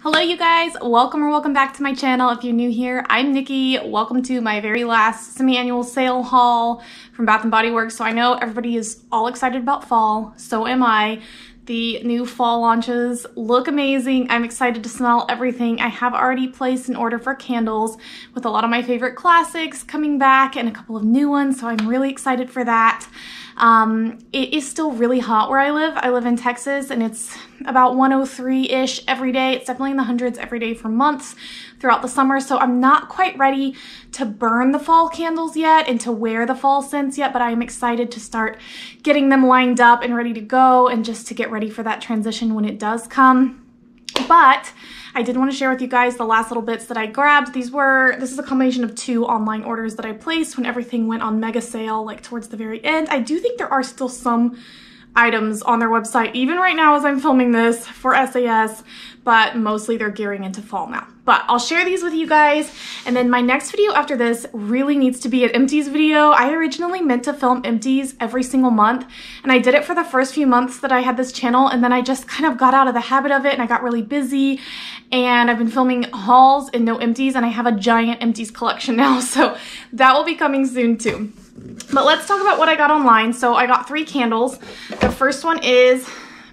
Hello you guys, welcome back to my channel. If you're new here, I'm Nikki. Welcome to my very last semi-annual sale haul from Bath & Body Works. So I know everybody is all excited about fall, so am I. The new fall launches look amazing. I'm excited to smell everything. I have already placed an order for candles with a lot of my favorite classics coming back and a couple of new ones, so I'm really excited for that. It is still really hot where I live. I live in Texas and it's about 103-ish every day. It's definitely in the hundreds every day for months throughout the summer. So I'm not quite ready to burn the fall candles yet and to wear the fall scents yet, but I am excited to start getting them lined up and ready to go and just to get ready for that transition when it does come. But I did want to share with you guys the last little bits that I grabbed. This is a combination of two online orders that I placed when everything went on mega sale, like towards the very end. I do think there are still some items on their website, even right now as I'm filming this for SAS, but mostly they're gearing into fall now. But I'll share these with you guys, and then my next video after this really needs to be an empties video. I originally meant to film empties every single month, and I did it for the first few months that I had this channel, and then I just kind of got out of the habit of it, and I got really busy, and I've been filming hauls and no empties, and I have a giant empties collection now, so that will be coming soon too. But let's talk about what I got online. So I got 3 candles. The first one is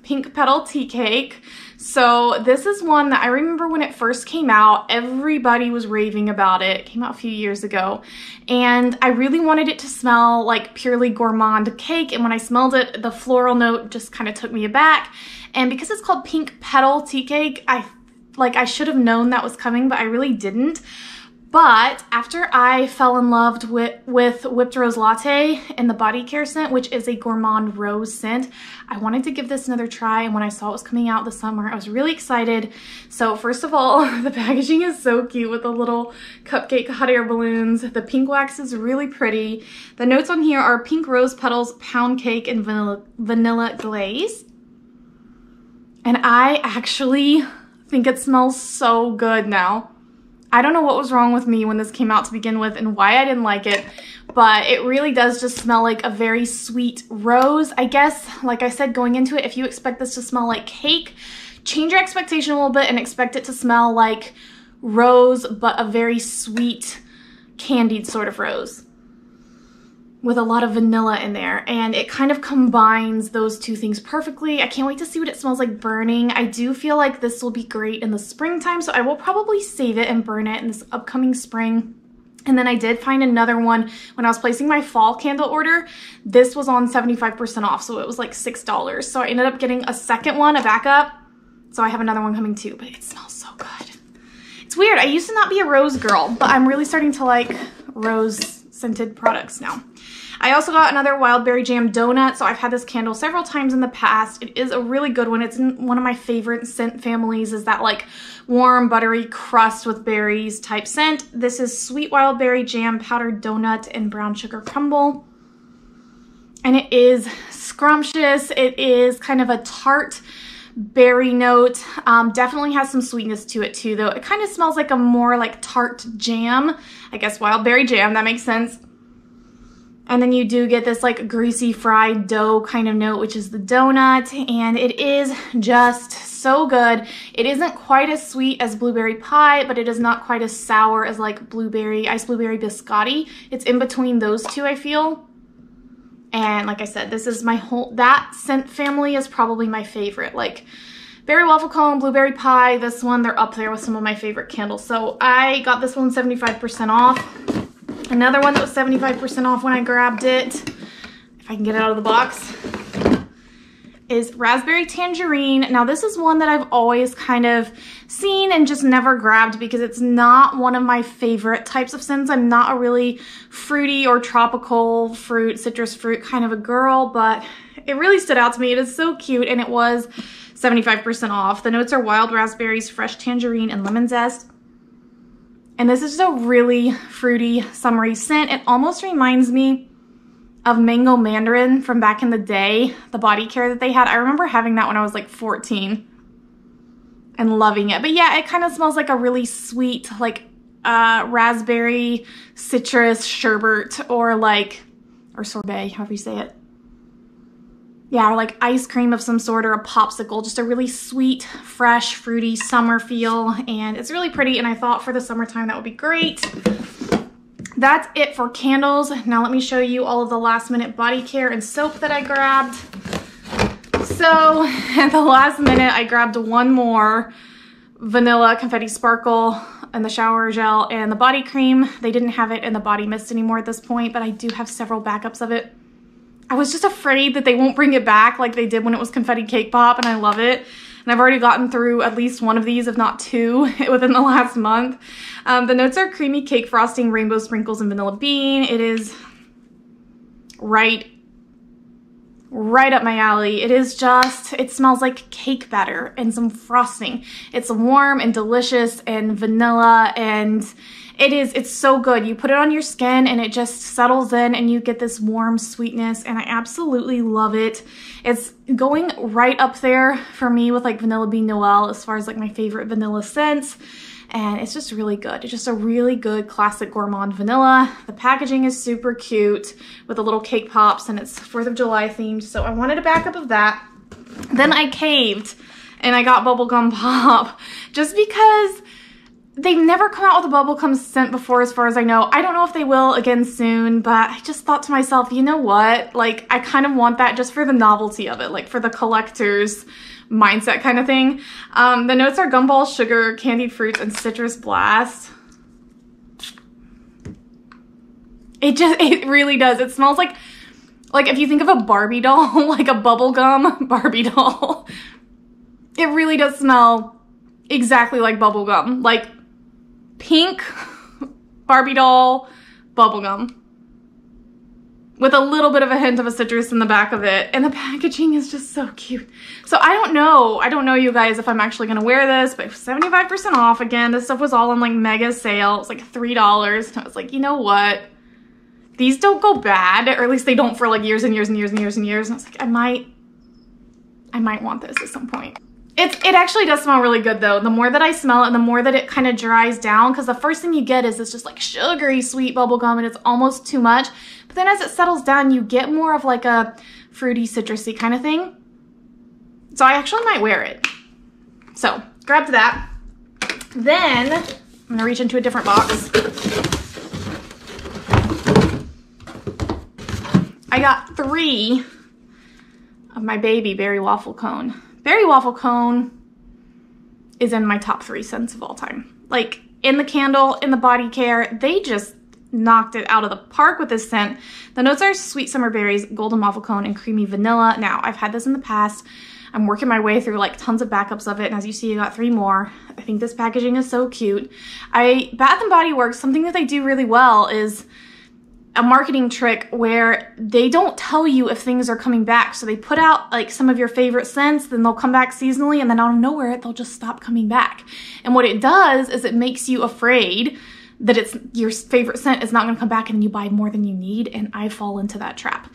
Pink Petal Tea Cake. So this is one that I remember when it first came out, everybody was raving about it. It came out a few years ago. And I really wanted it to smell like purely gourmand cake. And when I smelled it, the floral note just kind of took me aback. And because it's called Pink Petal Tea Cake, I should have known that was coming, but I really didn't. But after I fell in love with Whipped Rose Latte and the body care scent, which is a gourmand rose scent, I wanted to give this another try. And when I saw it was coming out this summer, I was really excited. So first of all, the packaging is so cute with the little cupcake hot air balloons. The pink wax is really pretty. The notes on here are pink rose petals, pound cake, and vanilla glaze. And I actually think it smells so good now. I don't know what was wrong with me when this came out to begin with and why I didn't like it, but it really does just smell like a very sweet rose. I guess, like I said, going into it, if you expect this to smell like cake, change your expectation a little bit and expect it to smell like rose, but a very sweet, candied sort of rose with a lot of vanilla in there, and it kind of combines those two things perfectly. I can't wait to see what it smells like burning. I do feel like this will be great in the springtime, so I will probably save it and burn it in this upcoming spring. And then I did find another one when I was placing my fall candle order. This was on 75% off, so it was like $6. So I ended up getting a second one, a backup. So I have another one coming too, but it smells so good. It's weird, I used to not be a rose girl, but I'm really starting to like rose scented products now. I also got another wild berry jam donut. So I've had this candle several times in the past. It is a really good one. It's in one of my favorite scent families, is that like warm buttery crust with berries type scent. This is sweet wild berry jam, powdered donut, and brown sugar crumble. And it is scrumptious. It is kind of a tart berry note. Definitely has some sweetness to it too, though. It kind of smells like a more like tart jam. I guess wild berry jam, that makes sense. And then you do get this like greasy fried dough kind of note, which is the donut, and it is just so good. It isn't quite as sweet as blueberry pie, but it is not quite as sour as like ice blueberry biscotti. It's in between those two, I feel. And like I said, this is that scent family is probably my favorite. Like berry waffle cone, blueberry pie, this one, they're up there with some of my favorite candles. So I got this one 75% off. Another one that was 75% off when I grabbed it, if I can get it out of the box, is Raspberry Tangerine. Now this is one that I've always kind of seen and just never grabbed because it's not one of my favorite types of scents. I'm not a really fruity or tropical fruit, citrus fruit kind of a girl, but it really stood out to me. It is so cute, and it was 75% off. The notes are wild raspberries, fresh tangerine, and lemon zest. And this is just a really fruity, summery scent. It almost reminds me of Mango Mandarin from back in the day, the body care that they had. I remember having that when I was like 14 and loving it. But yeah, it kind of smells like a really sweet, like raspberry citrus sherbet or sorbet, however you say it. yeah, or like ice cream of some sort or a popsicle, just a really sweet, fresh, fruity summer feel. And it's really pretty. And I thought for the summertime, that would be great. That's it for candles. Now let me show you all of the last minute body care and soap that I grabbed. So at the last minute, I grabbed one more vanilla confetti sparkle and the shower gel and the body cream. They didn't have it in the body mist anymore at this point, but I do have several backups of it. I was just afraid that they won't bring it back like they did when it was Confetti Cake Pop, and I love it. And I've already gotten through at least one of these, if not two, within the last month. The notes are creamy cake frosting, rainbow sprinkles, and vanilla bean. It is right up my alley. It is just, it smells like cake batter and some frosting. It's warm and delicious and vanilla, and it's so good. You put it on your skin and it just settles in and you get this warm sweetness, and I absolutely love it. It's going right up there for me with like Vanilla Bean Noel as far as like my favorite vanilla scents. And it's just really good. It's just a really good classic gourmand vanilla. The packaging is super cute with the little cake pops, and it's 4th of July themed. So I wanted a backup of that. Then I caved and I got bubblegum pop just because they've never come out with a bubblegum scent before as far as I know. I don't know if they will again soon, but I just thought to myself, you know what? Like, I kind of want that just for the novelty of it, like for the collector's mindset kind of thing. The notes are gumball, sugar, candied fruits, and citrus blast. It really does. It smells like if you think of a Barbie doll, like a bubblegum Barbie doll. It really does smell exactly like bubblegum. Like pink Barbie doll bubblegum with a little bit of a hint of a citrus in the back of it. And the packaging is just so cute. So I don't know you guys if I'm actually gonna wear this, but 75% off. Again, this stuff was all on like mega sale. It was like $3. And I was like, you know what? These don't go bad, or at least they don't for like years and years and years and years and years. And I was like, I might want this at some point. It actually does smell really good though. The more that I smell it and the more that it kind of dries down, because the first thing you get is this just like sugary sweet bubblegum, and it's almost too much. But then as it settles down, you get more of like a fruity, citrusy kind of thing. So I actually might wear it. So grabbed that. Then I'm gonna reach into a different box. I got 3 of my baby berry waffle cone. Berry waffle cone is in my top 3 scents of all time. Like in the candle, in the body care, they just knocked it out of the park with this scent. The notes are sweet summer berries, golden waffle cone, and creamy vanilla. Now, I've had this in the past. I'm working my way through like tons of backups of it, and as you see, I got 3 more. I think this packaging is so cute. Bath & Body Works, something that they do really well is a marketing trick where they don't tell you if things are coming back. So they put out like some of your favorite scents, then they'll come back seasonally, and then out of nowhere, they'll just stop coming back. And what it does is it makes you afraid that it's your favorite scent is not gonna come back, and then you buy more than you need, and I fall into that trap.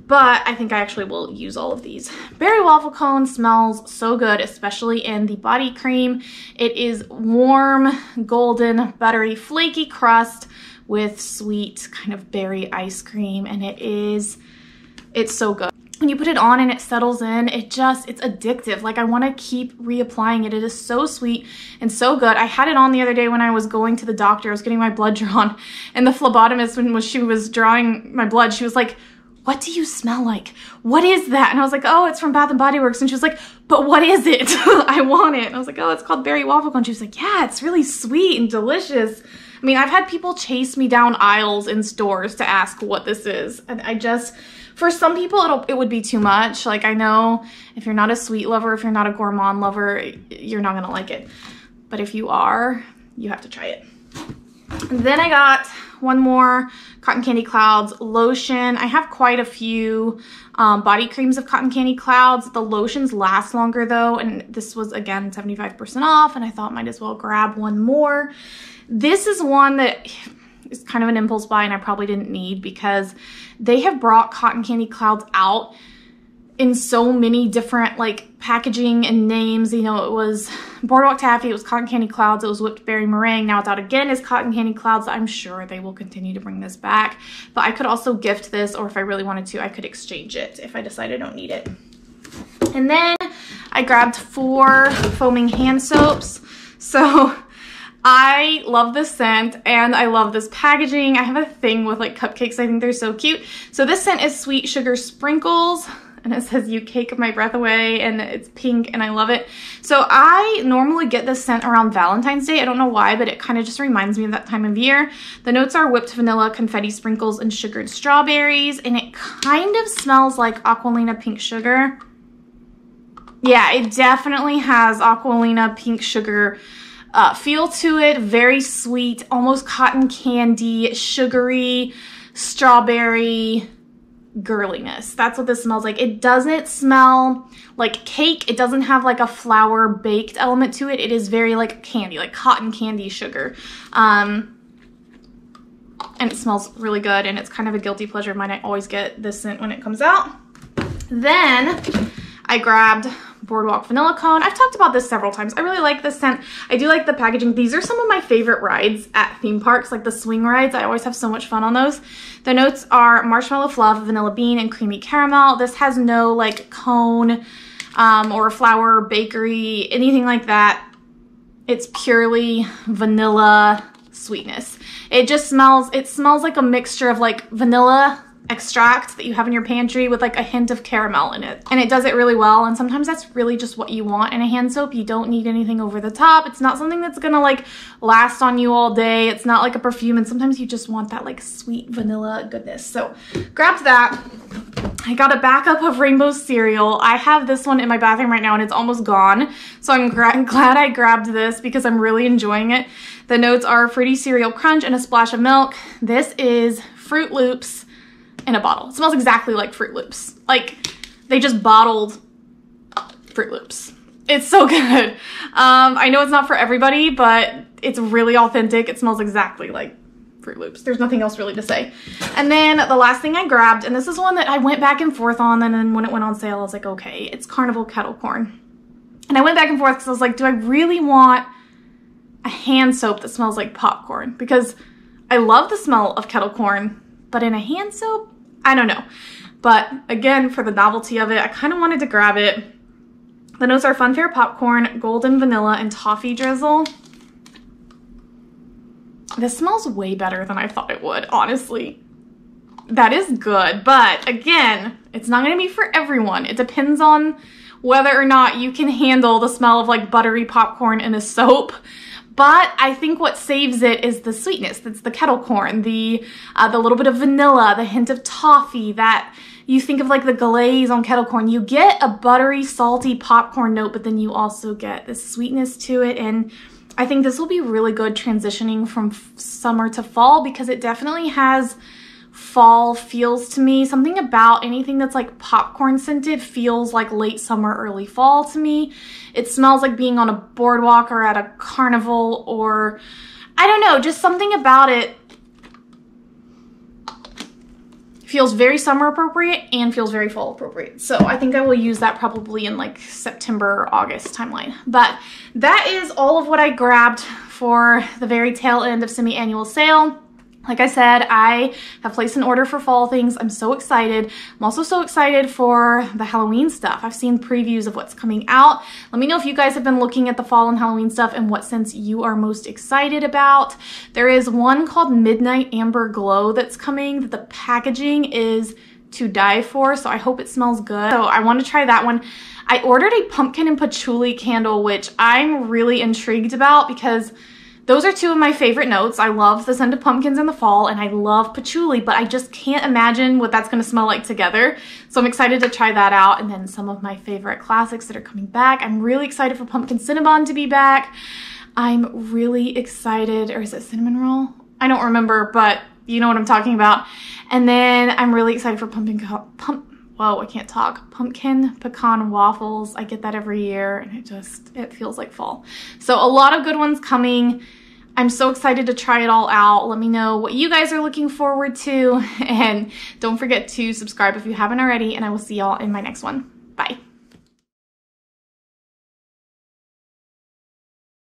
But I think I actually will use all of these. Berry waffle cone smells so good, especially in the body cream. It is warm, golden, buttery, flaky crust with sweet kind of berry ice cream, and it's so good. When you put it on and it settles in, it's addictive. Like I want to keep reapplying it. It is so sweet and so good. I had it on the other day when I was going to the doctor. I was getting my blood drawn, and the phlebotomist, when she was drawing my blood, she was like, "What do you smell like? What is that?" And I was like, "Oh, it's from Bath & Body Works." And she was like, "But what is it?" I want it. And I was like, "Oh, it's called berry waffle cone." She was like, "Yeah, it's really sweet and delicious." I mean, I've had people chase me down aisles in stores to ask what this is. And for some people, it would be too much. Like I know if you're not a sweet lover, if you're not a gourmand lover, you're not gonna like it. But if you are, you have to try it. And then I got one more Cotton Candy Clouds lotion. I have quite a few body creams of Cotton Candy Clouds. The lotions last longer though, and this was again 75% off, and I thought might as well grab one more. This is one that is kind of an impulse buy, and I probably didn't need, because they have brought Cotton Candy Clouds out in so many different like packaging and names. You know, it was Boardwalk Taffy, it was Cotton Candy Clouds, it was Whipped Berry Meringue. Now it's out again as Cotton Candy Clouds. I'm sure they will continue to bring this back, but I could also gift this, or if I really wanted to, I could exchange it if I decide I don't need it. And then I grabbed 4 foaming hand soaps. So I love this scent and I love this packaging. I have a thing with like cupcakes. I think they're so cute. So this scent is Sweet Sugar Sprinkles, and it says you cake my breath away, and it's pink and I love it. So I normally get this scent around Valentine's Day. I don't know why, but it kind of just reminds me of that time of year. The notes are whipped vanilla, confetti sprinkles, and sugared strawberries, and it kind of smells like Aqualina pink sugar. Yeah, it definitely has Aqualina pink sugar feel to it. Very sweet, almost cotton candy, sugary, strawberry girliness. That's what this smells like. It doesn't smell like cake. It doesn't have like a flour baked element to it. It is very like candy, like cotton candy sugar. And it smells really good, and it's kind of a guilty pleasure of mine. I always get this scent when it comes out. Then I grabbed Boardwalk Vanilla Cone. I've talked about this several times. I really like this scent. I do like the packaging. These are some of my favorite rides at theme parks, like the swing rides. I always have so much fun on those. The notes are marshmallow fluff, vanilla bean, and creamy caramel. This has no like cone or flour, bakery, anything like that. It's purely vanilla sweetness. It just smells, it smells like a mixture of like vanilla extract that you have in your pantry with like a hint of caramel in it, and it does it really well. And sometimes that's really just what you want in a hand soap. You don't need anything over the top. It's not something that's gonna like last on you all day. It's not like a perfume, and sometimes you just want that like sweet vanilla goodness. So grabbed that. I got a backup of Rainbow cereal. I have this one in my bathroom right now and it's almost gone, so I'm glad I grabbed this because I'm really enjoying it. The notes are fruity cereal crunch and a splash of milk. This is Fruit Loops in a bottle. It smells exactly like Fruit Loops. Like they just bottled Fruit Loops. It's so good. I know it's not for everybody, but it's really authentic. It smells exactly like Fruit Loops. There's nothing else really to say. And then the last thing I grabbed, and this is one that I went back and forth on, and then when it went on sale, I was like, okay, it's Carnival Kettle Corn. And I went back and forth because I was like, do I really want a hand soap that smells like popcorn? Because I love the smell of kettle corn, but in a hand soap, I don't know. But again, for the novelty of it, I kind of wanted to grab it. The notes are Funfair popcorn, golden vanilla, and toffee drizzle. This smells way better than I thought it would, honestly. That is good, but again, it's not gonna be for everyone. It depends on whether or not you can handle the smell of like buttery popcorn in a soap. But I think what saves it is the sweetness. That's the kettle corn, the little bit of vanilla, the hint of toffee, that you think of like the glaze on kettle corn. You get a buttery, salty popcorn note, but then you also get the sweetness to it. And I think this will be really good transitioning from summer to fall because it definitely has fall feels to me. Something about anything that's like popcorn scented feels like late summer, early fall to me. It smells like being on a boardwalk or at a carnival, or I don't know, just something about it feels very summer appropriate and feels very fall appropriate. So I think I will use that probably in like September or August timeline. But that is all of what I grabbed for the very tail end of semi-annual sale. Like I said, I have placed an order for fall things. I'm so excited. I'm also so excited for the Halloween stuff. I've seen previews of what's coming out. Let me know if you guys have been looking at the fall and Halloween stuff and what scents you are most excited about. There is one called Midnight Amber Glow that's coming that the packaging is to die for, so I hope it smells good. So I want to try that one. I ordered a pumpkin and patchouli candle, which I'm really intrigued about because those are two of my favorite notes. I love the scent of pumpkins in the fall and I love patchouli, but I just can't imagine what that's gonna smell like together. So I'm excited to try that out. And then some of my favorite classics that are coming back. I'm really excited for Pumpkin Cinnabon to be back. I'm really excited, or is it cinnamon roll? I don't remember, but you know what I'm talking about. And then I'm really excited for pumpkin pecan waffles. I get that every year and it feels like fall. So a lot of good ones coming. I'm so excited to try it all out. Let me know what you guys are looking forward to, and don't forget to subscribe if you haven't already, and I will see y'all in my next one. Bye.